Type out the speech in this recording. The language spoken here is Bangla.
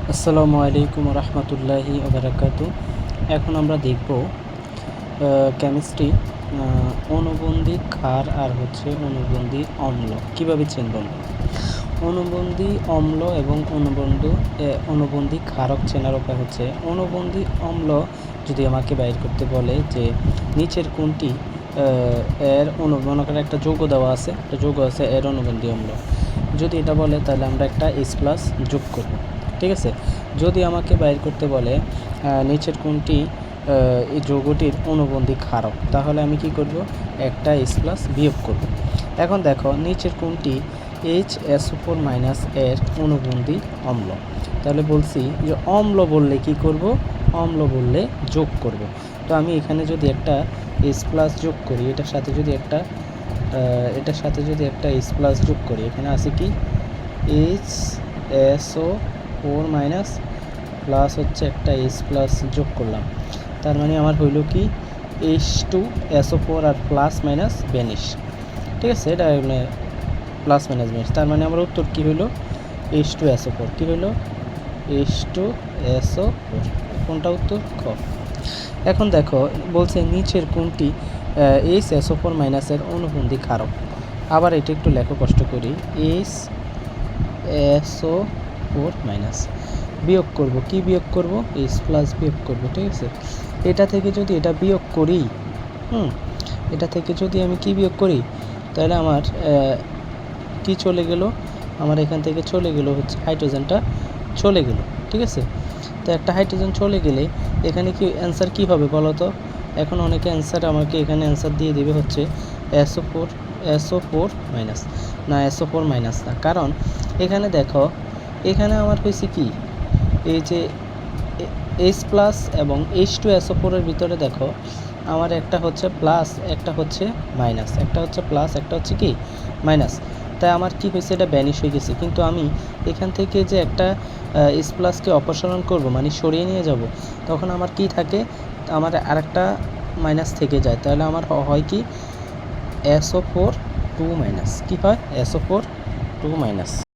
আসসালামু আলাইকুম রহমতুল্লাহি ওবারাকাতু। এখন আমরা দেখব কেমিস্ট্রি অণুবন্ধী ক্ষার আর অণুবন্ধী অম্ল কীভাবে চিনব। অণুবন্ধী অম্ল এবং অণুবন্ধী ক্ষারক চেনার উপায় হচ্ছে, অণুবন্ধী অম্ল যদি আমাকে বাইর করতে বলে যে নিচের কোনটি এর মনে করেন একটা যৌগ দেওয়া আছে, এর অণুবন্ধী অম্ল, যদি এটা বলে তাহলে আমরা একটা H+ যোগ করব। ঠিক আছে। যদি আমাকে বাইর করতে বলে নিচের কোনটি এই যৌগটির অণুবন্ধী ক্ষারক, তাহলে আমি কি করব, একটা H+ বিয়োগ করব। এখন দেখো নিচের কোনটি HSO4- এর অণুবন্ধী অম্ল, তাহলে বলছি যে অম্ল বললে কি করব, অম্ল বললে যোগ করব। তো আমি এখানে যদি একটা H+ যোগ করি, এটার সাথে যদি একটা H+ যোগ করি, এখানে আছে কি HSO4- প্লাস হচ্ছে একটা H+ যোগ করলাম, তার মানে আমার হইল কি H2SO4 আর প্লাস মাইনাস ভ্যানিশ। ঠিক আছে, এটা প্লাস মাইনাস ভ্যানিশ, তার মানে আমার উত্তর কি হইল H2SO4। কি হইল H2SO4, কোনটা উত্তর? খ। এখন দেখো বলছে নিচের কোনটি HSO4- এর অণুবন্ধী ক্ষারক। আবার এটা একটু লেখো কষ্ট করি, HSO4- বিয়োগ করব, কি বিয়োগ করব, H+ বিয়োগ করব। ঠিক আছে, এটা থেকে যদি এটা বিয়োগ করি, এটা থেকে যদি আমি কি বিয়োগ করি, তাহলে আমার কি চলে গেল, আমার এখান থেকে চলে গেল হচ্ছে হাইড্রোজেনটা চলে গেল। ঠিক আছে, তো একটা হাইড্রোজেন চলে গেলে এখানে কি অ্যান্সার কি হবে বলো তো? এখন অনেকে আমাকে এখানে অ্যান্সার দিয়ে দেবে হচ্ছে SO4 মাইনাস, না SO4 মাইনাস না, কারণ এখানে দেখো এখানে আমার হয়েছে কি, এই যে H+ এবং H2SO4 এর ভিতরে দেখো আমার একটা হচ্ছে প্লাস, একটা হচ্ছে মাইনাস, একটা হচ্ছে প্লাস, একটা হচ্ছে কি মাইনাস। তাই আমার কি হয়েছে, এটা ভ্যানিশ হয়ে গেছে। কিন্তু আমি এখান থেকে যে একটা H+কে অপসারণ করব, মানে সরিয়ে নিয়ে যাব, তখন আমার কি থাকে, আমার আরেকটা মাইনাস থেকে যায়, তাহলে আমার হয় কি SO4 2-, কি হয় SO4 2-।